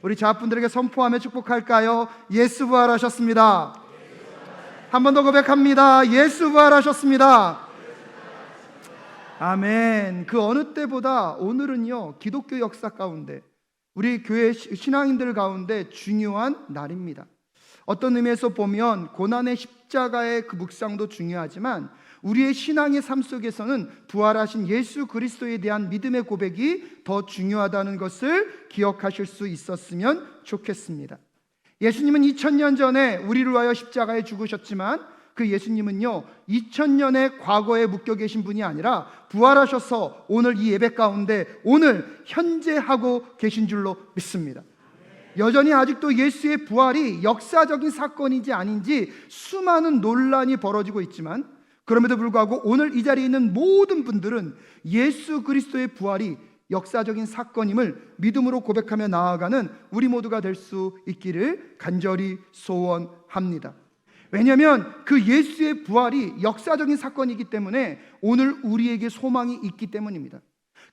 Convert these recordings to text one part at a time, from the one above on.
우리 자분들에게 선포하며 축복할까요? 예수 부활하셨습니다. 한 번 더 고백합니다. 예수 부활하셨습니다. 아멘. 그 어느 때보다 오늘은요, 기독교 역사 가운데, 우리 교회 신앙인들 가운데 중요한 날입니다. 어떤 의미에서 보면 고난의 십자가의 그 묵상도 중요하지만 우리의 신앙의 삶 속에서는 부활하신 예수 그리스도에 대한 믿음의 고백이 더 중요하다는 것을 기억하실 수 있었으면 좋겠습니다. 예수님은 2000년 전에 우리를 위하여 십자가에 죽으셨지만 그 예수님은요, 2000년의 과거에 묶여 계신 분이 아니라 부활하셔서 오늘 이 예배 가운데 오늘 현재 하고 계신 줄로 믿습니다. 여전히 아직도 예수의 부활이 역사적인 사건인지 아닌지 수많은 논란이 벌어지고 있지만, 그럼에도 불구하고 오늘 이 자리에 있는 모든 분들은 예수 그리스도의 부활이 역사적인 사건임을 믿음으로 고백하며 나아가는 우리 모두가 될 수 있기를 간절히 소원합니다. 왜냐하면 그 예수의 부활이 역사적인 사건이기 때문에 오늘 우리에게 소망이 있기 때문입니다.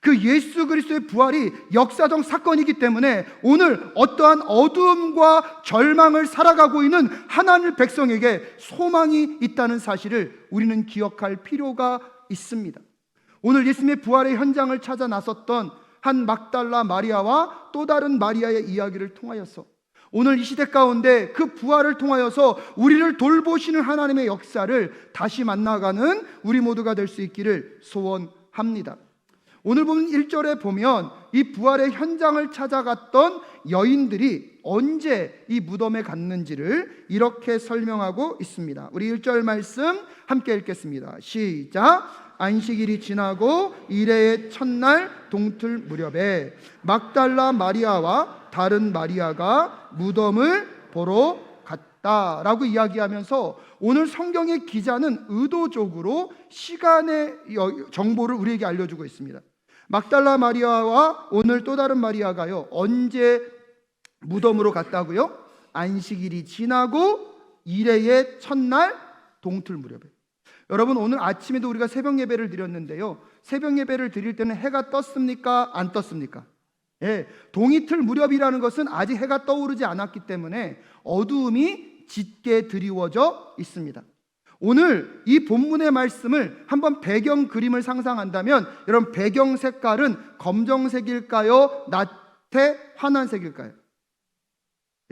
그 예수 그리스도의 부활이 역사적 사건이기 때문에 오늘 어떠한 어두움과 절망을 살아가고 있는 하나님의 백성에게 소망이 있다는 사실을 우리는 기억할 필요가 있습니다. 오늘 예수님의 부활의 현장을 찾아 나섰던 한 막달라 마리아와 또 다른 마리아의 이야기를 통하여서 오늘 이 시대 가운데 그 부활을 통하여서 우리를 돌보시는 하나님의 역사를 다시 만나가는 우리 모두가 될 수 있기를 소원합니다. 오늘 보면 1절에 보면 이 부활의 현장을 찾아갔던 여인들이 언제 이 무덤에 갔는지를 이렇게 설명하고 있습니다. 우리 1절 말씀 함께 읽겠습니다. 시작. 안식일이 지나고 이레의 첫날 동틀 무렵에 막달라 마리아와 다른 마리아가 무덤을 보러 갔다라고 이야기하면서 오늘 성경의 기자는 의도적으로 시간의 정보를 우리에게 알려주고 있습니다. 막달라 마리아와 오늘 또 다른 마리아가요, 언제 무덤으로 갔다고요? 안식일이 지나고 이레의 첫날 동틀 무렵에. 여러분, 오늘 아침에도 우리가 새벽 예배를 드렸는데요, 새벽 예배를 드릴 때는 해가 떴습니까? 안 떴습니까? 예, 동이틀 무렵이라는 것은 아직 해가 떠오르지 않았기 때문에 어두움이 짙게 드리워져 있습니다. 오늘 이 본문의 말씀을 한번 배경 그림을 상상한다면 여러분, 배경 색깔은 검정색일까요? 낮에 환한색일까요?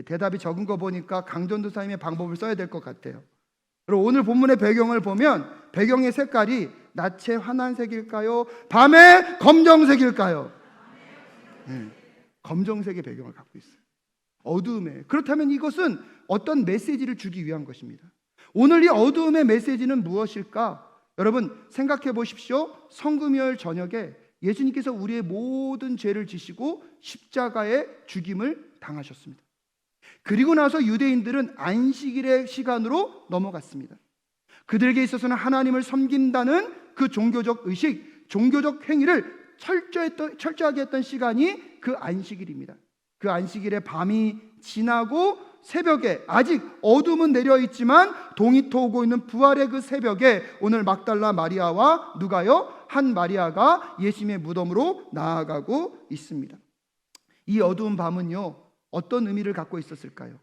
대답이 적은 거 보니까 강전도사님의 방법을 써야 될 것 같아요. 그리고 오늘 본문의 배경을 보면 배경의 색깔이 낮에 환한색일까요? 밤에 검정색일까요? 검정색의 배경을 갖고 있어요. 어두움에. 그렇다면 이것은 어떤 메시지를 주기 위한 것입니다. 오늘 이 어두움의 메시지는 무엇일까? 여러분 생각해 보십시오. 성금요일 저녁에 예수님께서 우리의 모든 죄를 지시고 십자가에 죽임을 당하셨습니다. 그리고 나서 유대인들은 안식일의 시간으로 넘어갔습니다. 그들에게 있어서는 하나님을 섬긴다는 그 종교적 의식, 종교적 행위를 철저하게 했던 시간이 그 안식일입니다. 그 안식일의 밤이 지나고 새벽에 아직 어둠은 내려있지만 동이 터오고 있는 부활의 그 새벽에 오늘 막달라 마리아와 누가요? 한 마리아가 예수님의 무덤으로 나아가고 있습니다. 이 어두운 밤은요, 어떤 의미를 갖고 있었을까요?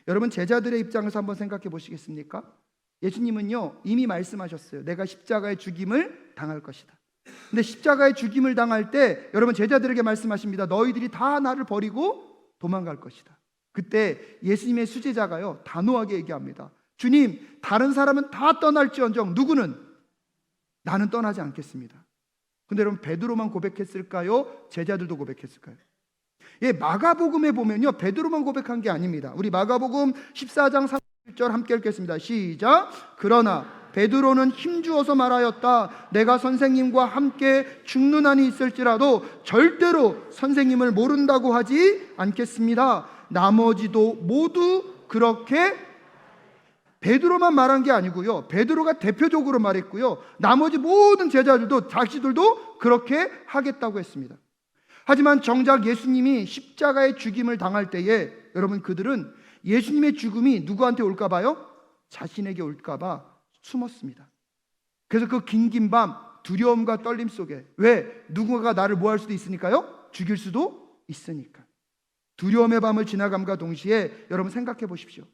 여러분, 제자들의 입장에서 한번 생각해 보시겠습니까? 예수님은요, 이미 말씀하셨어요. 내가 십자가의 죽임을 당할 것이다. 근데 십자가의 죽임을 당할 때 여러분, 제자들에게 말씀하십니다. 너희들이 다 나를 버리고 도망갈 것이다. 그때 예수님의 수제자가요, 단호하게 얘기합니다. 주님, 다른 사람은 다 떠날지언정 누구는? 나는 떠나지 않겠습니다. 근데 여러분, 베드로만 고백했을까요? 제자들도 고백했을까요? 예, 마가복음에 보면요, 베드로만 고백한 게 아닙니다. 우리 마가복음 14장 31절 함께 읽겠습니다. 시작. 그러나 베드로는 힘주어서 말하였다. 내가 선생님과 함께 죽는 한이 있을지라도 절대로 선생님을 모른다고 하지 않겠습니다. 나머지도 모두 그렇게, 베드로만 말한 게 아니고요, 베드로가 대표적으로 말했고요, 나머지 모든 제자들도 자기들도 그렇게 하겠다고 했습니다. 하지만 정작 예수님이 십자가의 죽임을 당할 때에 여러분, 그들은 예수님의 죽음이 누구한테 올까 봐요? 자신에게 올까 봐 숨었습니다. 그래서 그 긴 밤 두려움과 떨림 속에, 왜? 누군가가 나를 뭐 할 수도 있으니까요? 죽일 수도 있으니까. 두려움의 밤을 지나감과 동시에 여러분 생각해 보십시오.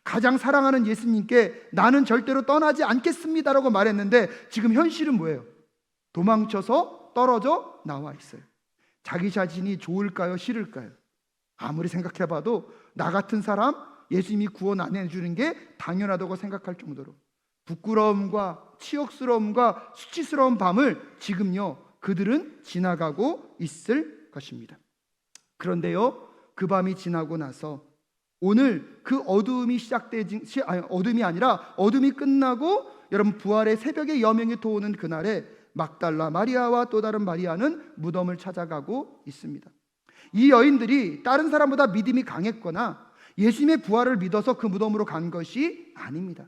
가장 사랑하는 예수님께 나는 절대로 떠나지 않겠습니다라고 말했는데 지금 현실은 뭐예요? 도망쳐서 떨어져 나와 있어요. 자기 자신이 좋을까요? 싫을까요? 아무리 생각해봐도 나 같은 사람 예수님이 구원 안 해주는 게 당연하다고 생각할 정도로 부끄러움과 치욕스러움과 수치스러운 밤을 지금요 그들은 지나가고 있을 것입니다. 그런데요 그 밤이 지나고 나서 오늘 그 어두움이 어둠이 아니라 어둠이 끝나고 여러분 부활의 새벽의 여명이 도우는 그날에 막달라 마리아와 또 다른 마리아는 무덤을 찾아가고 있습니다. 이 여인들이 다른 사람보다 믿음이 강했거나 예수님의 부활을 믿어서 그 무덤으로 간 것이 아닙니다.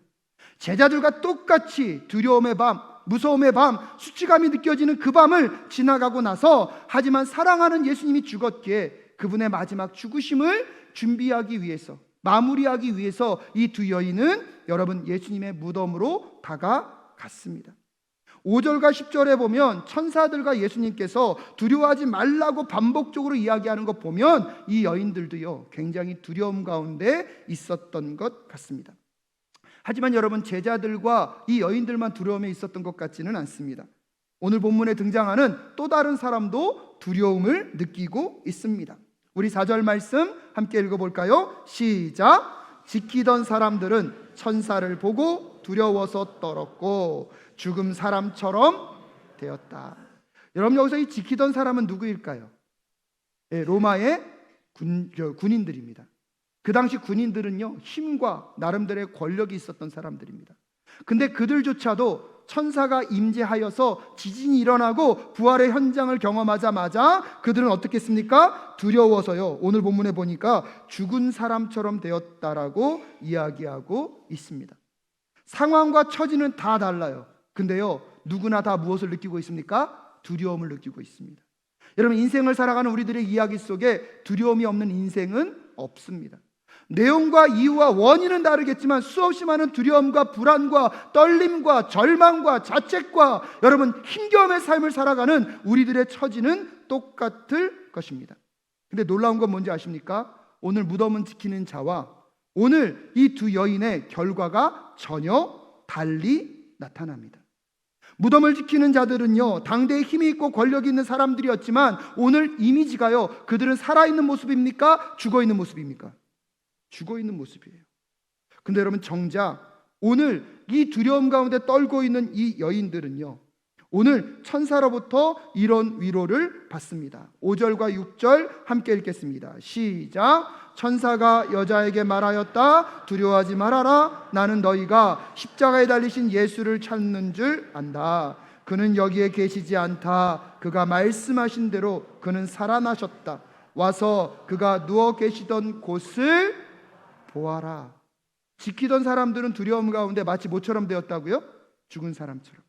제자들과 똑같이 두려움의 밤, 무서움의 밤, 수치감이 느껴지는 그 밤을 지나가고 나서 하지만 사랑하는 예수님이 죽었기에 그분의 마지막 죽으심을 준비하기 위해서, 마무리하기 위해서 이 두 여인은 여러분 예수님의 무덤으로 다가갔습니다. 5절과 10절에 보면 천사들과 예수님께서 두려워하지 말라고 반복적으로 이야기하는 것 보면 이 여인들도요 굉장히 두려움 가운데 있었던 것 같습니다. 하지만 여러분 제자들과 이 여인들만 두려움에 있었던 것 같지는 않습니다. 오늘 본문에 등장하는 또 다른 사람도 두려움을 느끼고 있습니다. 우리 4절 말씀 함께 읽어볼까요? 시작! 지키던 사람들은 천사를 보고 두려워서 떨었고 죽은 사람처럼 되었다. 여러분 여기서 이 지키던 사람은 누구일까요? 로마의 군인들입니다. 그 당시 군인들은요 힘과 나름대로의 권력이 있었던 사람들입니다. 근데 그들조차도 천사가 임재하여서 지진이 일어나고 부활의 현장을 경험하자마자 그들은 어떻게 했습니까? 두려워서요 오늘 본문에 보니까 죽은 사람처럼 되었다라고 이야기하고 있습니다. 상황과 처지는 다 달라요. 근데요 누구나 다 무엇을 느끼고 있습니까? 두려움을 느끼고 있습니다. 여러분 인생을 살아가는 우리들의 이야기 속에 두려움이 없는 인생은 없습니다. 내용과 이유와 원인은 다르겠지만 수없이 많은 두려움과 불안과 떨림과 절망과 자책과 여러분 힘겨움의 삶을 살아가는 우리들의 처지는 똑같을 것입니다. 근데 놀라운 건 뭔지 아십니까? 오늘 무덤은 지키는 자와 오늘 이 두 여인의 결과가 전혀 달리 나타납니다. 무덤을 지키는 자들은요 당대에 힘이 있고 권력이 있는 사람들이었지만 오늘 이미지가요 그들은 살아있는 모습입니까? 죽어있는 모습입니까? 죽어있는 모습이에요. 근데 여러분 정작 오늘 이 두려움 가운데 떨고 있는 이 여인들은요 오늘 천사로부터 이런 위로를 받습니다. 5절과 6절 함께 읽겠습니다. 시작! 천사가 여자에게 말하였다. 두려워하지 말아라. 나는 너희가 십자가에 달리신 예수를 찾는 줄 안다. 그는 여기에 계시지 않다. 그가 말씀하신 대로 그는 살아나셨다. 와서 그가 누워 계시던 곳을 보아라. 지키던 사람들은 두려움 가운데 마치 모처럼 되었다고요? 죽은 사람처럼.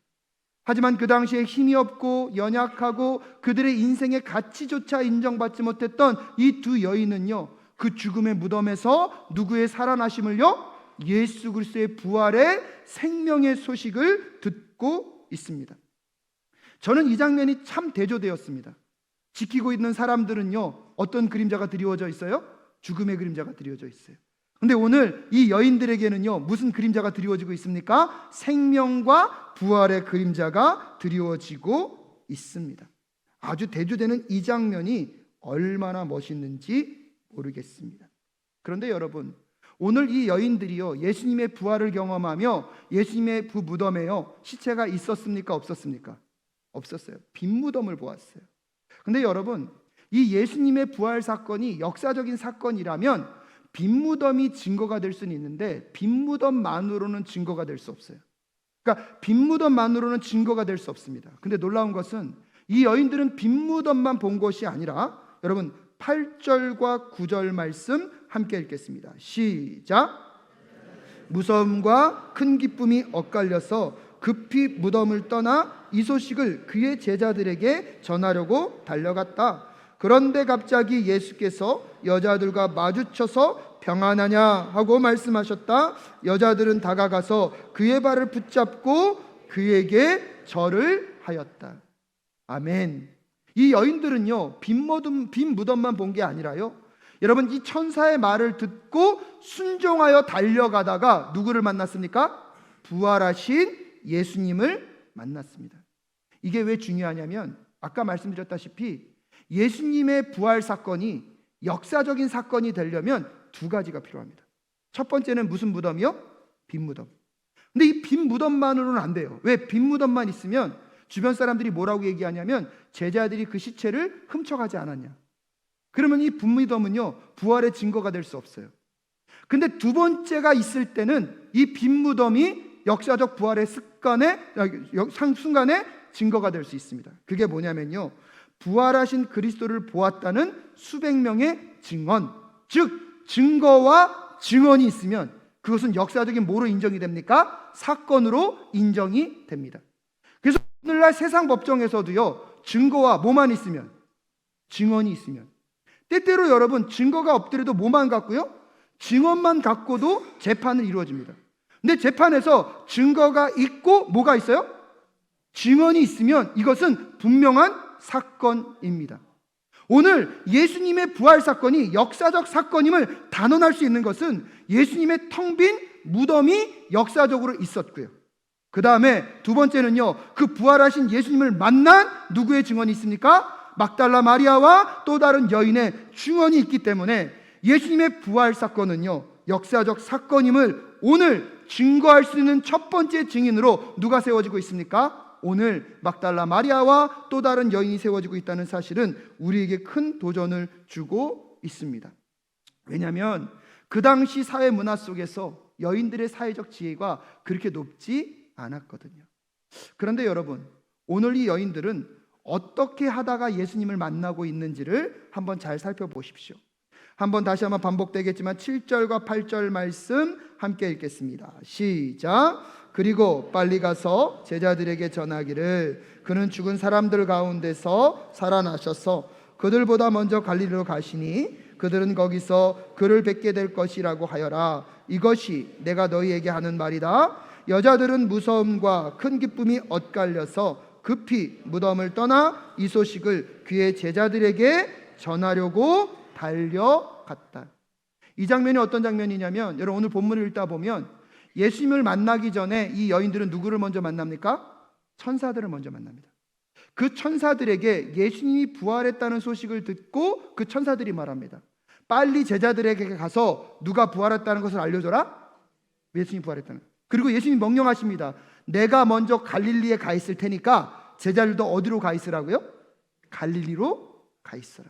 하지만 그 당시에 힘이 없고 연약하고 그들의 인생의 가치조차 인정받지 못했던 이 두 여인은요 그 죽음의 무덤에서 누구의 살아나심을요? 예수 그리스도의 부활의 생명의 소식을 듣고 있습니다. 저는 이 장면이 참 대조되었습니다. 지키고 있는 사람들은요 어떤 그림자가 드리워져 있어요? 죽음의 그림자가 드리워져 있어요. 근데 오늘 이 여인들에게는요 무슨 그림자가 드리워지고 있습니까? 생명과 부활의 그림자가 드리워지고 있습니다. 아주 대조되는 이 장면이 얼마나 멋있는지 모르겠습니다. 그런데 여러분 오늘 이 여인들이요 예수님의 부활을 경험하며 예수님의 무덤에요 시체가 있었습니까? 없었습니까? 없었어요. 빈 무덤을 보았어요. 근데 여러분 이 예수님의 부활 사건이 역사적인 사건이라면 빈 무덤이 증거가 될 수는 있는데 빈 무덤만으로는 증거가 될 수 없어요. 그러니까 빈 무덤만으로는 증거가 될 수 없습니다. 근데 놀라운 것은 이 여인들은 빈 무덤만 본 것이 아니라 여러분 8절과 9절 말씀 함께 읽겠습니다. 시작! 무서움과 큰 기쁨이 엇갈려서 급히 무덤을 떠나 이 소식을 그의 제자들에게 전하려고 달려갔다. 그런데 갑자기 예수께서 여자들과 마주쳐서 평안하냐 하고 말씀하셨다. 여자들은 다가가서 그의 발을 붙잡고 그에게 절을 하였다. 아멘. 이 여인들은요 빈 무덤만 본 게 아니라요 여러분, 이 천사의 말을 듣고 순종하여 달려가다가 누구를 만났습니까? 부활하신 예수님을 만났습니다. 이게 왜 중요하냐면 아까 말씀드렸다시피 예수님의 부활 사건이 역사적인 사건이 되려면 두 가지가 필요합니다. 첫 번째는 무슨 무덤이요? 빈 무덤. 근데 이 빈 무덤만으로는 안 돼요. 왜? 빈 무덤만 있으면 주변 사람들이 뭐라고 얘기하냐면 제자들이 그 시체를 훔쳐가지 않았냐. 그러면 이 빈 무덤은요, 부활의 증거가 될 수 없어요. 근데 두 번째가 있을 때는 이 빈 무덤이 역사적 부활의 순간에 증거가 될 수 있습니다. 그게 뭐냐면요, 부활하신 그리스도를 보았다는 수백 명의 증언, 즉 증거와 증언이 있으면 그것은 역사적인 뭐로 인정이 됩니까? 사건으로 인정이 됩니다. 그래서 오늘날 세상 법정에서도요, 증거와 뭐만 있으면, 증언이 있으면, 때때로 여러분 증거가 없더라도 뭐만 갖고요? 증언만 갖고도 재판은 이루어집니다. 근데 재판에서 증거가 있고 뭐가 있어요? 증언이 있으면 이것은 분명한 사건입니다. 오늘 예수님의 부활 사건이 역사적 사건임을 단언할 수 있는 것은 예수님의 텅 빈 무덤이 역사적으로 있었고요. 그 다음에 두 번째는요, 그 부활하신 예수님을 만난 누구의 증언이 있습니까? 막달라 마리아와 또 다른 여인의 증언이 있기 때문에 예수님의 부활 사건은요, 역사적 사건임을 오늘 증거할 수 있는 첫 번째 증인으로 누가 세워지고 있습니까? 오늘 막달라 마리아와 또 다른 여인이 세워지고 있다는 사실은 우리에게 큰 도전을 주고 있습니다. 왜냐하면 그 당시 사회 문화 속에서 여인들의 사회적 지위가 그렇게 높지 않았거든요. 그런데 여러분, 오늘 이 여인들은 어떻게 하다가 예수님을 만나고 있는지를 한번 잘 살펴보십시오. 다시 한번 반복되겠지만 7절과 8절 말씀 함께 읽겠습니다. 시작. 그리고 빨리 가서 제자들에게 전하기를 그는 죽은 사람들 가운데서 살아나셔서 그들보다 먼저 갈릴리로 가시니 그들은 거기서 그를 뵙게 될 것이라고 하여라. 이것이 내가 너희에게 하는 말이다. 여자들은 무서움과 큰 기쁨이 엇갈려서 급히 무덤을 떠나 이 소식을 그의 제자들에게 전하려고 달려갔다. 이 장면이 어떤 장면이냐면, 여러분 오늘 본문을 읽다 보면 예수님을 만나기 전에 이 여인들은 누구를 먼저 만납니까? 천사들을 먼저 만납니다. 그 천사들에게 예수님이 부활했다는 소식을 듣고 그 천사들이 말합니다. 빨리 제자들에게 가서 누가 부활했다는 것을 알려줘라. 예수님이 부활했다는. 그리고 예수님이 명령하십니다. 내가 먼저 갈릴리에 가 있을 테니까 제자들도 어디로 가 있으라고요? 갈릴리로 가 있어라.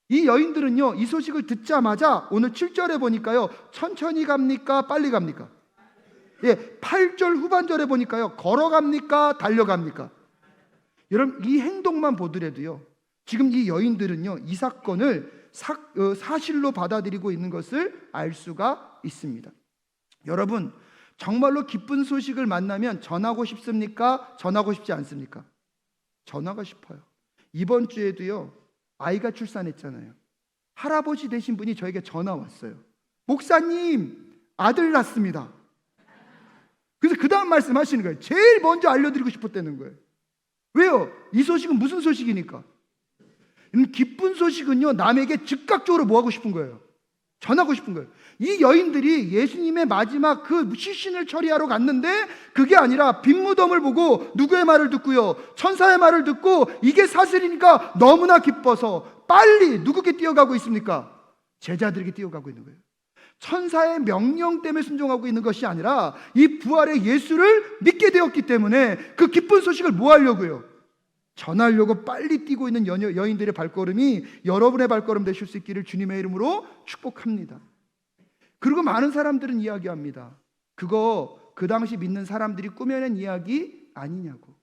이 여인들은요, 이 소식을 듣자마자 오늘 7절에 보니까요, 천천히 갑니까? 빨리 갑니까? 8절 후반절에 보니까요, 걸어갑니까? 달려갑니까? 여러분, 이 행동만 보더라도요, 지금 이 여인들은요, 이 사건을 사실로 받아들이고 있는 것을 알 수가 있습니다. 여러분, 정말로 기쁜 소식을 만나면 전하고 싶습니까? 전하고 싶지 않습니까? 전하고 싶어요. 이번 주에도요, 아이가 출산했잖아요. 할아버지 되신 분이 저에게 전화 왔어요. 목사님, 아들 낳습니다. 그래서 그 다음 말씀하시는 거예요. 제일 먼저 알려드리고 싶었다는 거예요. 왜요? 이 소식은 무슨 소식이니까? 기쁜 소식은요, 남에게 즉각적으로 뭐 하고 싶은 거예요? 전하고 싶은 거예요. 이 여인들이 예수님의 마지막 그 시신을 처리하러 갔는데 그게 아니라 빈 무덤을 보고 누구의 말을 듣고요? 천사의 말을 듣고 이게 사실이니까 너무나 기뻐서 빨리 누구께 뛰어가고 있습니까? 제자들에게 뛰어가고 있는 거예요. 천사의 명령 때문에 순종하고 있는 것이 아니라 이 부활의 예수를 믿게 되었기 때문에 그 기쁜 소식을 뭐 하려고요? 전하려고 빨리 뛰고 있는 여인들의 발걸음이 여러분의 발걸음 되실 수 있기를 주님의 이름으로 축복합니다. 그리고 많은 사람들은 이야기합니다. 그거 그 당시 믿는 사람들이 꾸며낸 이야기 아니냐고.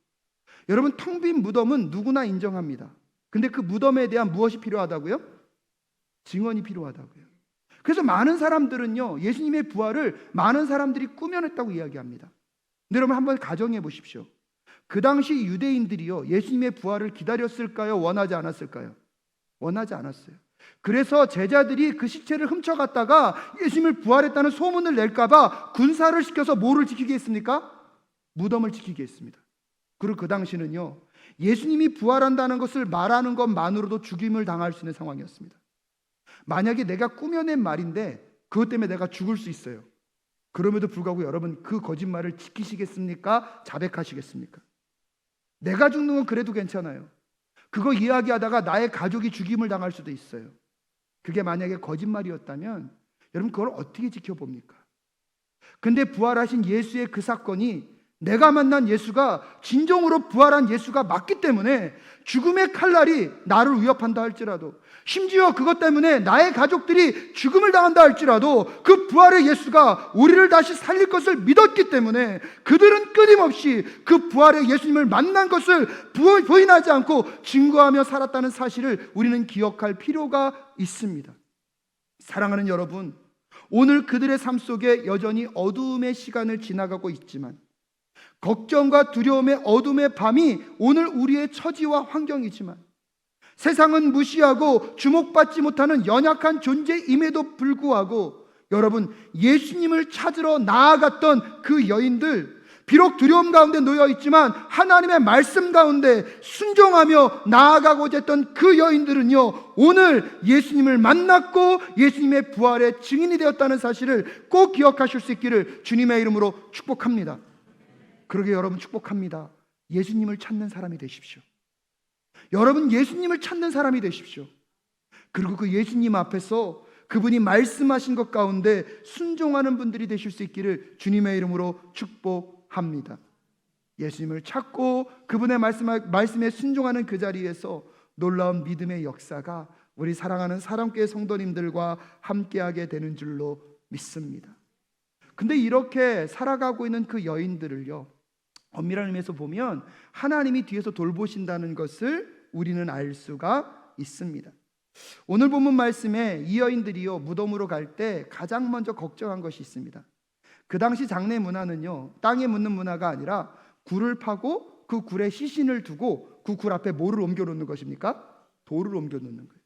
여러분, 텅 빈 무덤은 누구나 인정합니다. 근데 그 무덤에 대한 무엇이 필요하다고요? 증언이 필요하다고요. 그래서 많은 사람들은요, 예수님의 부활을 많은 사람들이 꾸며냈다고 이야기합니다. 근데 여러분 한번 가정해 보십시오. 그 당시 유대인들이요, 예수님의 부활을 기다렸을까요? 원하지 않았을까요? 원하지 않았어요. 그래서 제자들이 그 시체를 훔쳐갔다가 예수님을 부활했다는 소문을 낼까봐 군사를 시켜서 뭐를 지키게 했습니까? 무덤을 지키게 했습니다. 그리고 그 당시는요, 예수님이 부활한다는 것을 말하는 것만으로도 죽임을 당할 수 있는 상황이었습니다. 만약에 내가 꾸며낸 말인데 그것 때문에 내가 죽을 수 있어요. 그럼에도 불구하고 여러분 그 거짓말을 지키시겠습니까? 자백하시겠습니까? 내가 죽는 건 그래도 괜찮아요. 그거 이야기하다가 나의 가족이 죽임을 당할 수도 있어요. 그게 만약에 거짓말이었다면 여러분 그걸 어떻게 지켜봅니까? 근데 부활하신 예수의 그 사건이 내가 만난 예수가 진정으로 부활한 예수가 맞기 때문에 죽음의 칼날이 나를 위협한다 할지라도, 심지어 그것 때문에 나의 가족들이 죽음을 당한다 할지라도 그 부활의 예수가 우리를 다시 살릴 것을 믿었기 때문에 그들은 끊임없이 그 부활의 예수님을 만난 것을 부인하지 않고 증거하며 살았다는 사실을 우리는 기억할 필요가 있습니다. 사랑하는 여러분, 오늘 그들의 삶 속에 여전히 어두움의 시간을 지나가고 있지만, 걱정과 두려움의 어둠의 밤이 오늘 우리의 처지와 환경이지만, 세상은 무시하고 주목받지 못하는 연약한 존재임에도 불구하고 여러분, 예수님을 찾으러 나아갔던 그 여인들, 비록 두려움 가운데 놓여 있지만 하나님의 말씀 가운데 순종하며 나아가고자 했던 그 여인들은요, 오늘 예수님을 만났고 예수님의 부활의 증인이 되었다는 사실을 꼭 기억하실 수 있기를 주님의 이름으로 축복합니다. 그러게 여러분 축복합니다. 예수님을 찾는 사람이 되십시오. 여러분 예수님을 찾는 사람이 되십시오. 그리고 그 예수님 앞에서 그분이 말씀하신 것 가운데 순종하는 분들이 되실 수 있기를 주님의 이름으로 축복합니다. 예수님을 찾고 그분의 말씀에 순종하는 그 자리에서 놀라운 믿음의 역사가 우리 사랑하는 사랑교회 성도님들과 함께하게 되는 줄로 믿습니다. 근데 이렇게 살아가고 있는 그 여인들을요, 엄밀한 의미에서 보면 하나님이 뒤에서 돌보신다는 것을 우리는 알 수가 있습니다. 오늘 본문 말씀에 이 여인들이요, 무덤으로 갈 때 가장 먼저 걱정한 것이 있습니다. 그 당시 장례 문화는요, 땅에 묻는 문화가 아니라 굴을 파고 그 굴에 시신을 두고 그 굴 앞에 뭐를 옮겨 놓는 것입니까? 돌을 옮겨 놓는 거예요.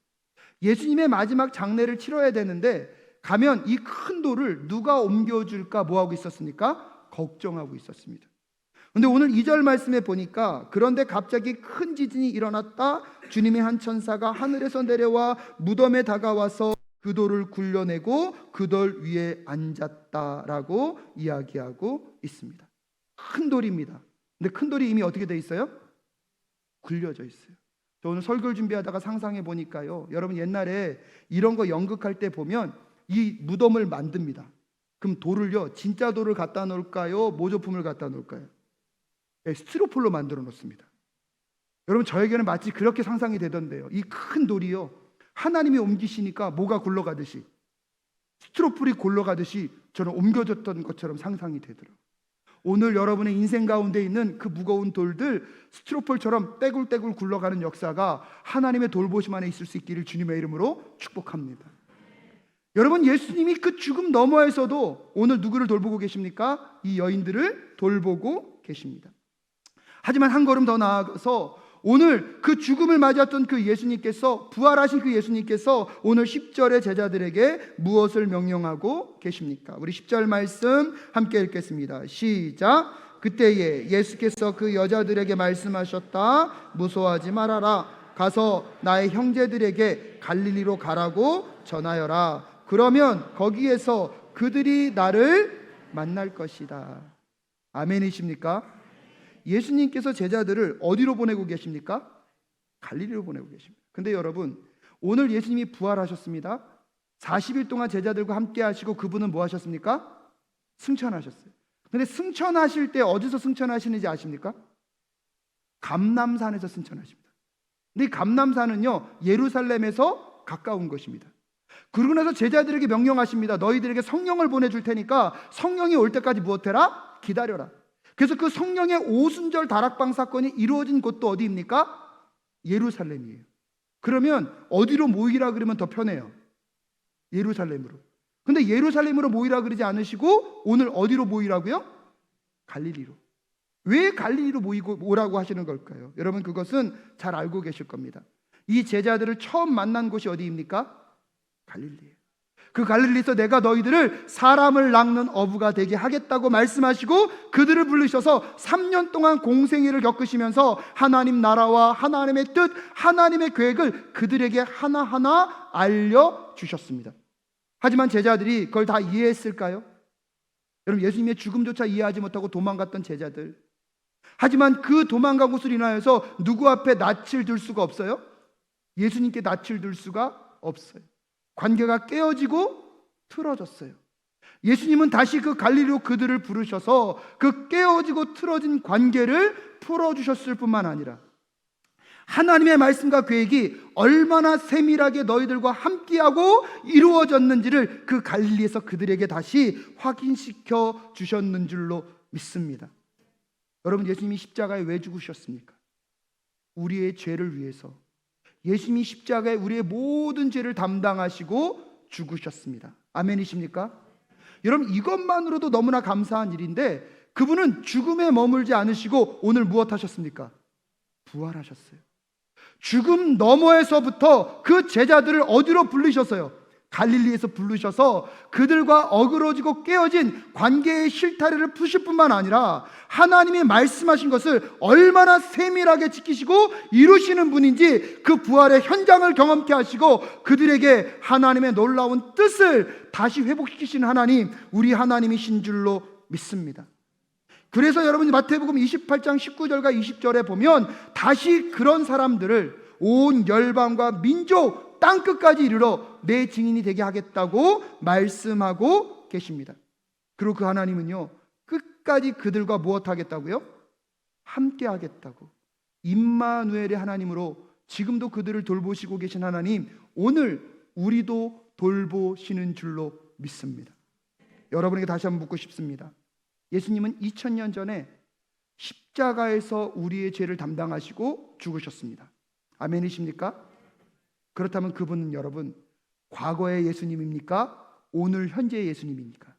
예수님의 마지막 장례를 치러야 되는데 가면 이 큰 돌을 누가 옮겨줄까 뭐하고 있었습니까? 걱정하고 있었습니다. 근데 오늘 2절 말씀에 보니까 그런데 갑자기 큰 지진이 일어났다. 주님의 한 천사가 하늘에서 내려와 무덤에 다가와서 그 돌을 굴려내고 그 돌 위에 앉았다라고 이야기하고 있습니다. 큰 돌입니다. 근데 큰 돌이 이미 어떻게 돼 있어요? 굴려져 있어요. 저 오늘 설교를 준비하다가 상상해 보니까요, 여러분 옛날에 이런 거 연극할 때 보면 이 무덤을 만듭니다. 그럼 돌을요, 진짜 돌을 갖다 놓을까요? 모조품을 갖다 놓을까요? 네, 스티로폴로 만들어 놓습니다. 여러분 저에게는 마치 그렇게 상상이 되던데요, 이 큰 돌이요, 하나님이 옮기시니까 뭐가 굴러가듯이, 스티로폴이 굴러가듯이 저는 옮겨졌던 것처럼 상상이 되더라고요. 오늘 여러분의 인생 가운데 있는 그 무거운 돌들, 스티로폴처럼 떼굴떼굴 굴러가는 역사가 하나님의 돌보심 안에 있을 수 있기를 주님의 이름으로 축복합니다. 여러분 예수님이 그 죽음 너머에서도 오늘 누구를 돌보고 계십니까? 이 여인들을 돌보고 계십니다. 하지만 한 걸음 더 나아가서 오늘 그 죽음을 맞이했던 그 예수님께서, 부활하신 그 예수님께서 오늘 10절의 제자들에게 무엇을 명령하고 계십니까? 우리 10절 말씀 함께 읽겠습니다. 시작. 그때에 예수께서 그 여자들에게 말씀하셨다. 무서워하지 말아라. 가서 나의 형제들에게 갈릴리로 가라고 전하여라. 그러면 거기에서 그들이 나를 만날 것이다. 아멘이십니까? 예수님께서 제자들을 어디로 보내고 계십니까? 갈릴리로 보내고 계십니다. 근데 여러분 오늘 예수님이 부활하셨습니다. 40일 동안 제자들과 함께 하시고 그분은 뭐 하셨습니까? 승천하셨어요. 근데 승천하실 때 어디서 승천하시는지 아십니까? 감람산에서 승천하십니다. 근데 이 감람산은요, 예루살렘에서 가까운 것입니다. 그러고 나서 제자들에게 명령하십니다. 너희들에게 성령을 보내줄 테니까 성령이 올 때까지 무엇해라? 기다려라. 그래서 그 성령의 오순절 다락방 사건이 이루어진 곳도 어디입니까? 예루살렘이에요. 그러면 어디로 모이라 그러면 더 편해요? 예루살렘으로. 근데 예루살렘으로 모이라 그러지 않으시고 오늘 어디로 모이라고요? 갈릴리로. 왜 갈릴리로 오라고 하시는 걸까요? 여러분 그것은 잘 알고 계실 겁니다. 이 제자들을 처음 만난 곳이 어디입니까? 갈릴리예요. 그 갈릴리에서 내가 너희들을 사람을 낚는 어부가 되게 하겠다고 말씀하시고 그들을 부르셔서 3년 동안 공생애를 겪으시면서 하나님 나라와 하나님의 뜻, 하나님의 계획을 그들에게 하나하나 알려주셨습니다. 하지만 제자들이 그걸 다 이해했을까요? 여러분, 예수님의 죽음조차 이해하지 못하고 도망갔던 제자들, 하지만 그 도망간 곳을 인하여서 누구 앞에 낯을 들 수가 없어요? 예수님께 낯을 들 수가 없어요. 관계가 깨어지고 틀어졌어요. 예수님은 다시 그 갈릴리로 그들을 부르셔서 그 깨어지고 틀어진 관계를 풀어주셨을 뿐만 아니라 하나님의 말씀과 계획이 얼마나 세밀하게 너희들과 함께하고 이루어졌는지를 그 갈릴리에서 그들에게 다시 확인시켜 주셨는 줄로 믿습니다. 여러분, 예수님이 십자가에 왜 죽으셨습니까? 우리의 죄를 위해서. 예수님이 십자가에 우리의 모든 죄를 담당하시고 죽으셨습니다. 아멘이십니까? 여러분, 이것만으로도 너무나 감사한 일인데 그분은 죽음에 머물지 않으시고 오늘 무엇 하셨습니까? 부활하셨어요. 죽음 너머에서부터 그 제자들을 어디로 부르셨어요? 갈릴리에서 부르셔서 그들과 어그러지고 깨어진 관계의 실타래를 푸실 뿐만 아니라 하나님이 말씀하신 것을 얼마나 세밀하게 지키시고 이루시는 분인지 그 부활의 현장을 경험케 하시고 그들에게 하나님의 놀라운 뜻을 다시 회복시키시는 하나님, 우리 하나님이신 줄로 믿습니다. 그래서 여러분이 마태복음 28장 19절과 20절에 보면 다시 그런 사람들을 온 열방과 민족 땅끝까지 이르러 내 증인이 되게 하겠다고 말씀하고 계십니다. 그리고 그 하나님은요, 끝까지 그들과 무엇 하겠다고요? 함께 하겠다고. 임마누엘의 하나님으로 지금도 그들을 돌보시고 계신 하나님, 오늘 우리도 돌보시는 줄로 믿습니다. 여러분에게 다시 한번 묻고 싶습니다. 예수님은 2000년 전에 십자가에서 우리의 죄를 담당하시고 죽으셨습니다. 아멘이십니까? 그렇다면 그분은 여러분, 과거의 예수님입니까? 오늘 현재의 예수님입니까?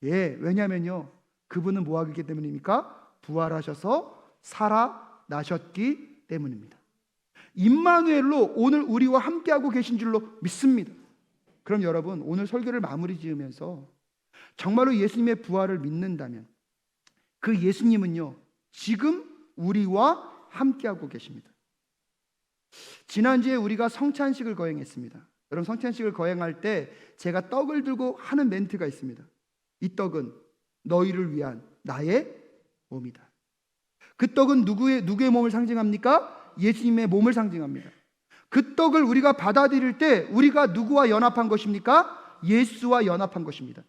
예, 왜냐하면요, 그분은 뭐 하기 때문입니까? 부활하셔서 살아나셨기 때문입니다. 임마누엘로 오늘 우리와 함께하고 계신 줄로 믿습니다. 그럼 여러분, 오늘 설교를 마무리 지으면서 정말로 예수님의 부활을 믿는다면 그 예수님은요, 지금 우리와 함께하고 계십니다. 지난주에 우리가 성찬식을 거행했습니다. 여러분, 성찬식을 거행할 때 제가 떡을 들고 하는 멘트가 있습니다. 이 떡은 너희를 위한 나의 몸이다. 그 떡은 누구의 몸을 상징합니까? 예수님의 몸을 상징합니다. 그 떡을 우리가 받아들일 때 우리가 누구와 연합한 것입니까? 예수와 연합한 것입니다.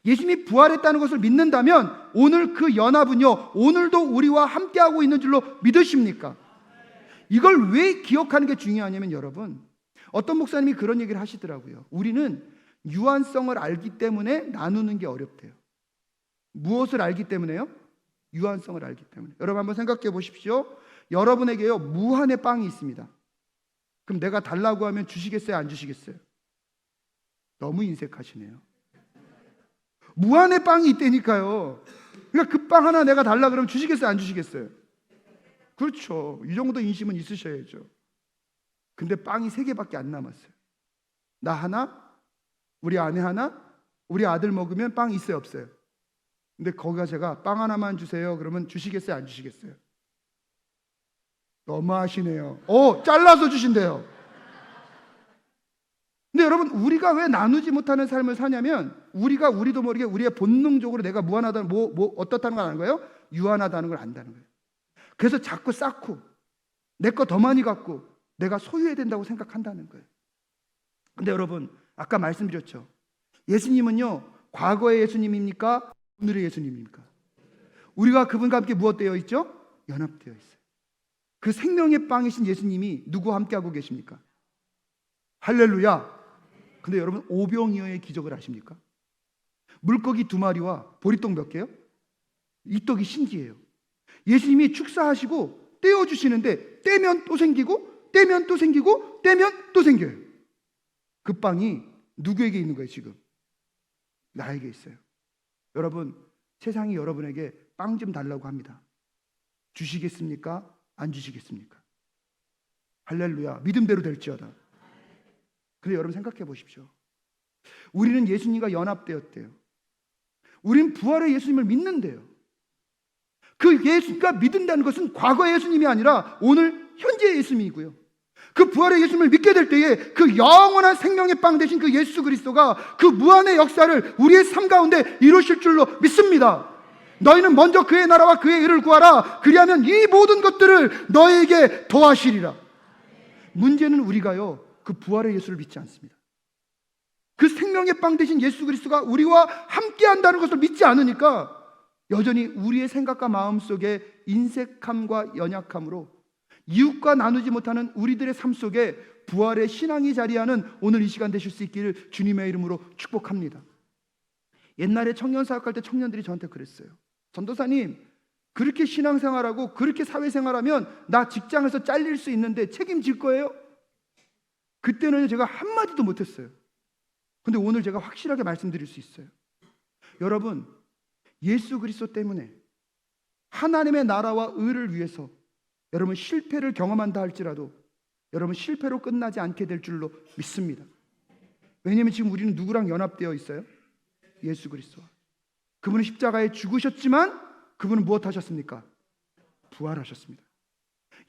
예수님이 부활했다는 것을 믿는다면 오늘 그 연합은요, 오늘도 우리와 함께하고 있는 줄로 믿으십니까? 이걸 왜 기억하는 게 중요하냐면 여러분, 어떤 목사님이 그런 얘기를 하시더라고요. 우리는 유한성을 알기 때문에 나누는 게 어렵대요. 무엇을 알기 때문에요? 유한성을 알기 때문에. 여러분 한번 생각해 보십시오. 여러분에게요, 무한의 빵이 있습니다. 그럼 내가 달라고 하면 주시겠어요? 안 주시겠어요? 너무 인색하시네요. 무한의 빵이 있다니까요. 그러니까 그 빵 하나 내가 달라 그러면 주시겠어요? 안 주시겠어요? 그렇죠. 이 정도 인심은 있으셔야죠. 근데 빵이 3개밖에 안 남았어요. 나 하나, 우리 아내 하나, 우리 아들 먹으면 빵 있어요? 없어요? 근데 거기가 제가 빵 하나만 주세요 그러면 주시겠어요? 안 주시겠어요? 너무하시네요. 잘라서 주신대요. 근데 여러분, 우리가 왜 나누지 못하는 삶을 사냐면 우리도 모르게 우리의 본능적으로 내가 무한하다는 어떻다는 걸 아는 거예요? 유한하다는 걸 안다는 거예요. 그래서 자꾸 쌓고 내 거 더 많이 갖고 내가 소유해야 된다고 생각한다는 거예요. 근데 여러분, 아까 말씀드렸죠. 예수님은요, 과거의 예수님입니까? 오늘의 예수님입니까? 우리가 그분과 함께 무엇 되어 있죠? 연합되어 있어요. 그 생명의 빵이신 예수님이 누구와 함께하고 계십니까? 할렐루야. 근데 여러분, 오병이어의 기적을 아십니까? 물고기 2마리와 보리떡 몇 개요? 이 떡이 신기해요. 예수님이 축사하시고 떼어주시는데 떼면 또 생기고 떼면 또 생기고 떼면 또 생겨요. 그 빵이 누구에게 있는 거예요? 지금 나에게 있어요. 여러분, 세상이 여러분에게 빵 좀 달라고 합니다. 주시겠습니까? 안 주시겠습니까? 할렐루야. 믿음대로 될지어다. 근데 여러분 생각해 보십시오. 우리는 예수님과 연합되었대요. 우리는 부활의 예수님을 믿는데요. 그 예수가 믿는다는 것은 과거의 예수님이 아니라 오늘 현재의 예수님이고요. 그 부활의 예수님을 믿게 될 때에 그 영원한 생명의 빵 되신 그 예수 그리스도가 그 무한의 역사를 우리의 삶 가운데 이루실 줄로 믿습니다. 너희는 먼저 그의 나라와 그의 의를 구하라. 그리하면 이 모든 것들을 너희에게 더하시리라. 문제는 우리가요, 그 부활의 예수를 믿지 않습니다. 그 생명의 빵 되신 예수 그리스도가 우리와 함께 한다는 것을 믿지 않으니까 여전히 우리의 생각과 마음 속에 인색함과 연약함으로 이웃과 나누지 못하는 우리들의 삶 속에 부활의 신앙이 자리하는 오늘 이 시간 되실 수 있기를 주님의 이름으로 축복합니다. 옛날에 청년 사역할 때 청년들이 저한테 그랬어요. 전도사님, 그렇게 신앙생활하고 그렇게 사회생활하면 나 직장에서 잘릴 수 있는데 책임질 거예요? 그때는 제가 한마디도 못했어요. 근데 오늘 제가 확실하게 말씀드릴 수 있어요. 여러분, 예수 그리스도 때문에 하나님의 나라와 의를 위해서 여러분 실패를 경험한다 할지라도 여러분 실패로 끝나지 않게 될 줄로 믿습니다. 왜냐하면 지금 우리는 누구랑 연합되어 있어요? 예수 그리스도와. 그분은 십자가에 죽으셨지만 그분은 무엇 하셨습니까? 부활하셨습니다.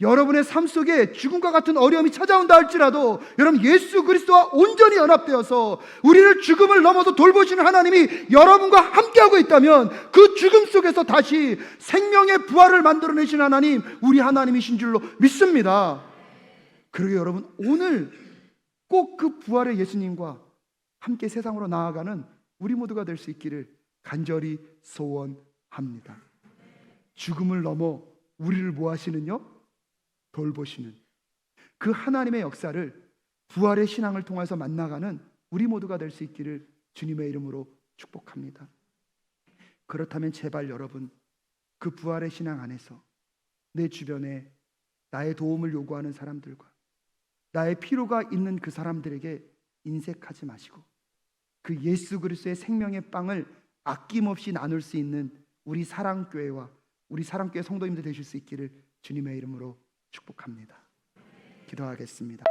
여러분의 삶 속에 죽음과 같은 어려움이 찾아온다 할지라도 여러분 예수 그리스도와 온전히 연합되어서 우리를 죽음을 넘어서 돌보시는 하나님이 여러분과 함께하고 있다면 그 죽음 속에서 다시 생명의 부활을 만들어내신 하나님, 우리 하나님이신 줄로 믿습니다. 그리고 여러분 오늘 꼭 그 부활의 예수님과 함께 세상으로 나아가는 우리 모두가 될 수 있기를 간절히 소원합니다. 죽음을 넘어 우리를 뭐 하시는요? 돌보시는 그 하나님의 역사를 부활의 신앙을 통해서 만나가는 우리 모두가 될 수 있기를 주님의 이름으로 축복합니다. 그렇다면 제발 여러분 그 부활의 신앙 안에서 내 주변에 나의 도움을 요구하는 사람들과 나의 필요가 있는 그 사람들에게 인색하지 마시고 그 예수 그리스도의 생명의 빵을 아낌없이 나눌 수 있는 우리 사랑교회와 우리 사랑교회 성도님들 되실 수 있기를 주님의 이름으로 축복합니다. 기도하겠습니다.